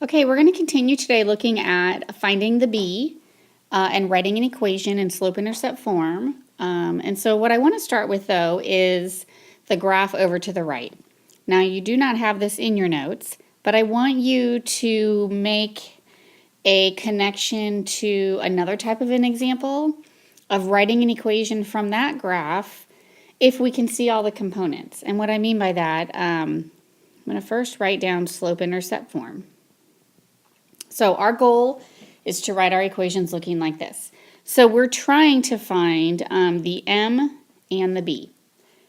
Okay, we're going to continue today looking at finding the b and writing an equation in slope-intercept form. And so what I want to start with, though, is the graph over to the right. Now, you do not have this in your notes, but I want you to make a connection to another type of an example of writing an equation from that graph if we can see all the components. And what I mean by that, I'm going to first write down slope-intercept form. So our goal is to write our equations looking like this. So we're trying to find the m and the b.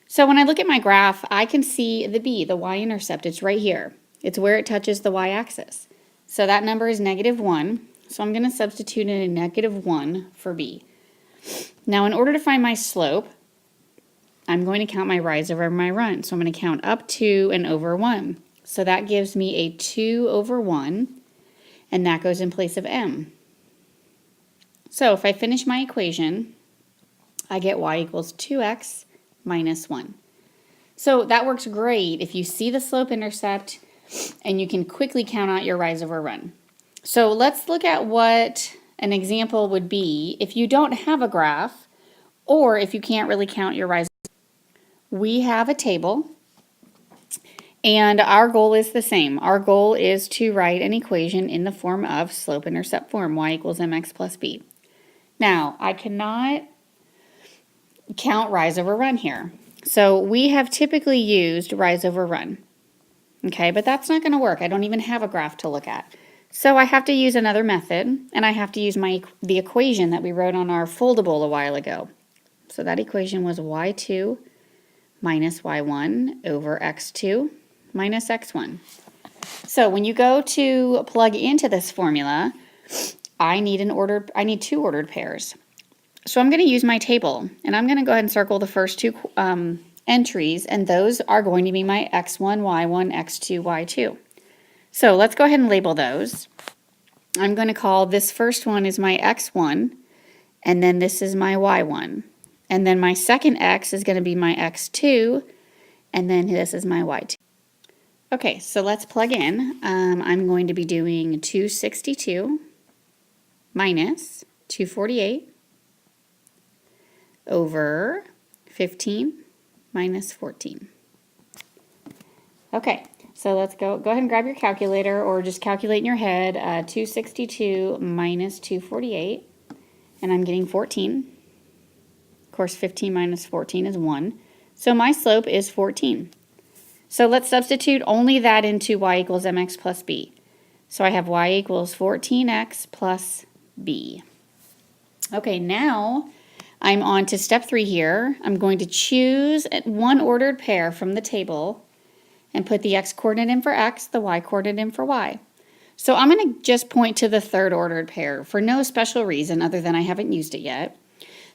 So when I look at my graph, I can see the b, the y-intercept. It's right here. It's where it touches the y-axis. So that number is -1. So I'm going to substitute in a -1 for b. Now in order to find my slope, I'm going to count my rise over my run. So I'm going to count up to and over 1. So that gives me a 2/1. And that goes in place of m. So if I finish my equation, I get y equals 2x minus 1. So that works great if you see the slope-intercept and you can quickly count out your rise over run. So let's look at what an example would be if you don't have a graph or if you can't really count your rise. We have a table. And our goal is the same. Our goal is to write an equation in the form of slope-intercept form, y equals mx plus b. Now, I cannot count rise over run here. So we have typically used rise over run. Okay, but that's not going to work. I don't even have a graph to look at. So I have to use another method, and I have to use the equation that we wrote on our foldable a while ago. So that equation was y2 minus y1 over x2 minus x1. So when you go to plug into this formula, I need two ordered pairs. So I'm going to use my table, and I'm going to go ahead and circle the first two entries, and those are going to be my x1, y1, x2, y2. So let's go ahead and label those. I'm going to call this first one is my x1, and then this is my y1. And then my second x is going to be my x2, and then this is my y2. Okay, so let's plug in. I'm going to be doing 262 minus 248 over 15 minus 14. Okay, so let's go ahead and grab your calculator or just calculate in your head 262 minus 248, and I'm getting 14. Of course, 15 minus 14 is 1. So my slope is 14. So let's substitute only that into y equals mx plus b. So I have y equals 14x plus b. Okay, now I'm on to step 3 here. I'm going to choose one ordered pair from the table and put the x coordinate in for x, the y coordinate in for y. So I'm going to just point to the third ordered pair for no special reason other than I haven't used it yet.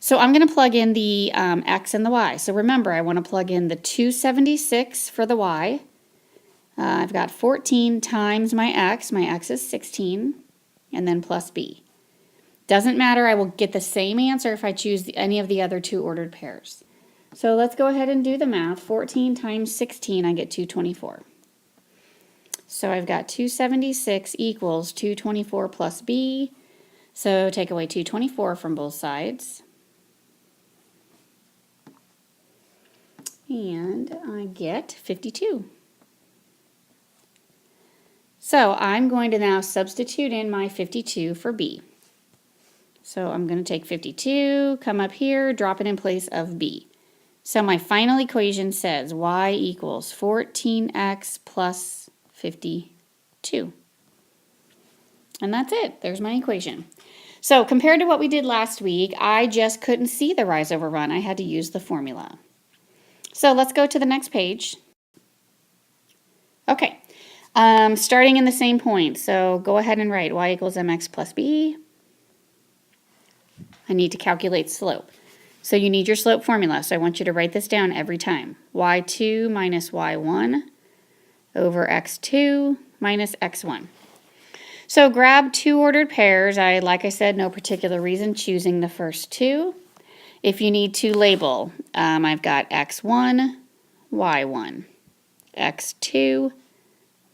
So I'm going to plug in the x and the y. So remember, I want to plug in the 276 for the y. I've got 14 times my x is 16, and then plus b. Doesn't matter, I will get the same answer if I choose any of the other two ordered pairs. So let's go ahead and do the math. 14 times 16, I get 224. So I've got 276 equals 224 plus b. So take away 224 from both sides. And I get 52. So I'm going to now substitute in my 52 for b. So I'm going to take 52, come up here, drop it in place of b. So my final equation says y equals 14x plus 52. And that's it. There's my equation. So compared to what we did last week, I just couldn't see the rise over run. I had to use the formula. So let's go to the next page. Okay, starting in the same point. So go ahead and write y equals mx plus b. I need to calculate slope. So you need your slope formula. So I want you to write this down every time. y2 minus y1 over x2 minus x1. So grab two ordered pairs. Like I said, no particular reason choosing the first two. If you need to label, I've got x1, y1, x2,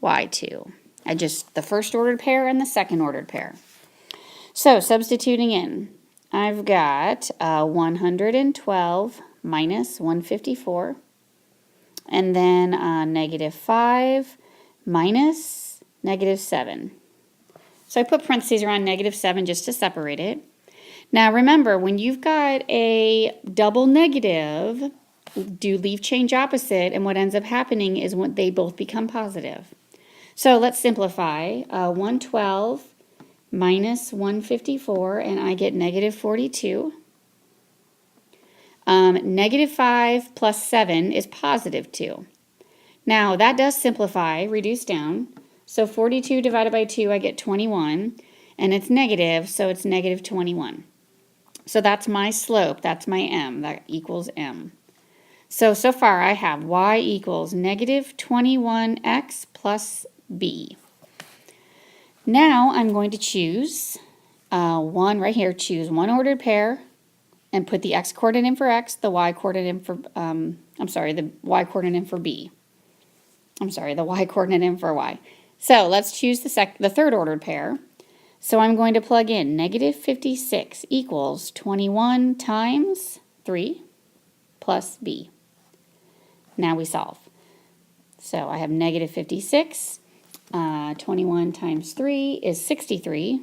y2. the first ordered pair and the second ordered pair. So substituting in, I've got 112 minus 154, and then negative 5 minus negative 7. So I put parentheses around negative 7 just to separate it. Now remember, when you've got a double negative, do leave change opposite, and what ends up happening is when they both become positive. So let's simplify. 112 minus 154, and I get negative 42. Negative 5 plus 7 is positive 2. Now that does simplify, reduce down. So 42 divided by 2, I get 21, and it's negative, so it's negative 21. So that's my slope, that's my m, that equals m. So far I have y equals negative 21x plus b. Now I'm going to choose one right here, choose one ordered pair, and put the x coordinate in for x, the y coordinate in for, the y coordinate in for b. The y coordinate in for y. So let's choose the third ordered pair. So I'm going to plug in negative 56 equals 21 times 3 plus b. Now we solve. So I have negative 56. 21 times 3 is 63.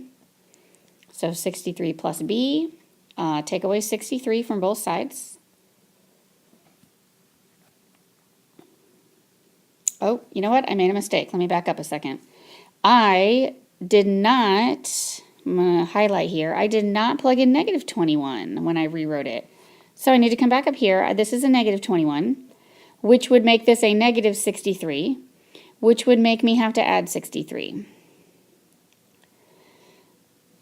So 63 plus b. Take away 63 from both sides. Oh, you know what? I made a mistake. Let me back up a second. I did not, I'm going to highlight here, I did not plug in negative 21 when I rewrote it. So I need to come back up here. This is a negative 21, which would make this a negative 63, which would make me have to add 63.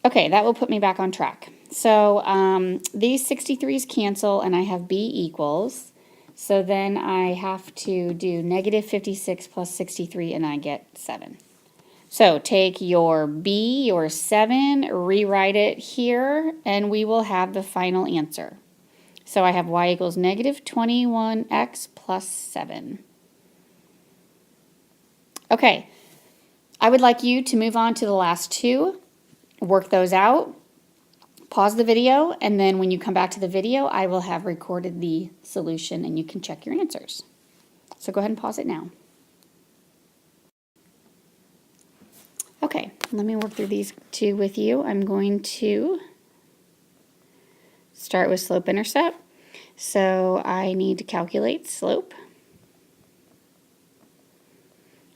Okay, that will put me back on track. So these 63s cancel, and I have b equals. So then I have to do negative 56 plus 63, and I get 7. So take your b, your 7, rewrite it here, and we will have the final answer. So I have y equals negative 21x plus 7. Okay, I would like you to move on to the last two, work those out, pause the video, and then when you come back to the video, I will have recorded the solution and you can check your answers. So go ahead and pause it now. Okay, let me work through these two with you. I'm going to start with slope-intercept. So I need to calculate slope.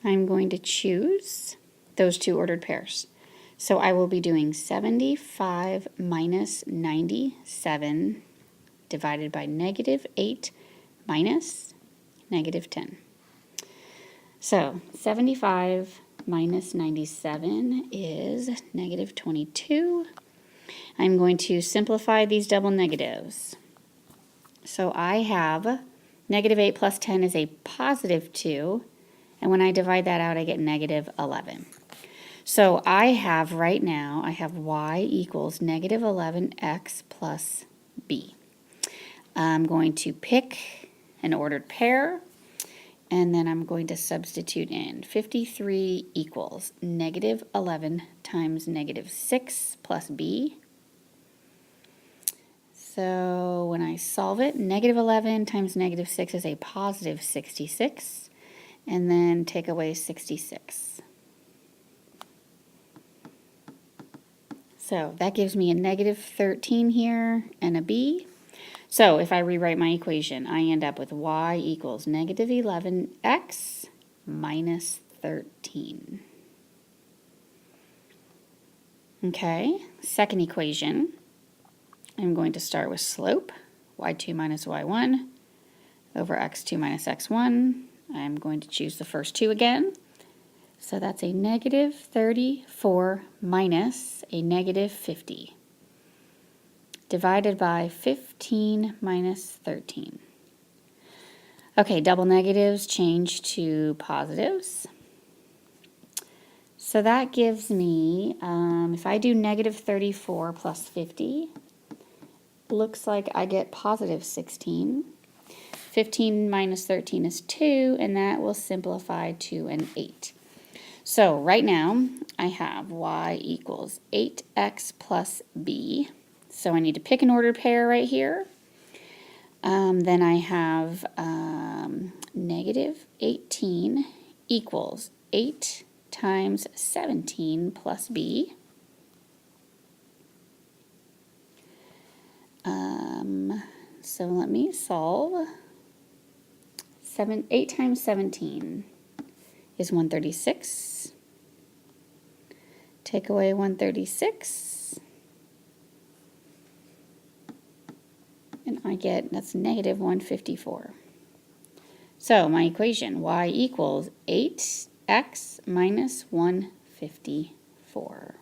I'm going to choose those two ordered pairs. So I will be doing 75 minus 97 divided by negative 8 minus negative 10. So 75 minus 97 is negative 22. I'm going to simplify these double negatives. So I have negative 8 plus 10 is a positive 2. And when I divide that out, I get negative 11. So I have right now, I have y equals negative 11x plus b. I'm going to pick an ordered pair, and then I'm going to substitute in 53 equals negative 11 times negative 6 plus b. So when I solve it, negative 11 times negative 6 is a positive 66. And then take away 66. So that gives me a negative 13 here and a b. So if I rewrite my equation, I end up with y equals negative 11x minus 13. Okay, second equation, I'm going to start with slope, y2 minus y1 over x2 minus x1. I'm going to choose the first two again. So that's a negative 34 minus a negative 50 divided by 15 minus 13. Okay, double negatives change to positives. So that gives me, if I do negative 34 plus 50, looks like I get positive 16. 15 minus 13 is 2, and that will simplify to an 8. So right now I have y equals 8x plus b. So I need to pick an ordered pair right here. Then I have negative 18 equals 8 times 17 plus b. So let me solve. 8 times 17 is 136. Take away 136. And I get, that's negative 154. So my equation, y equals 8x minus 154.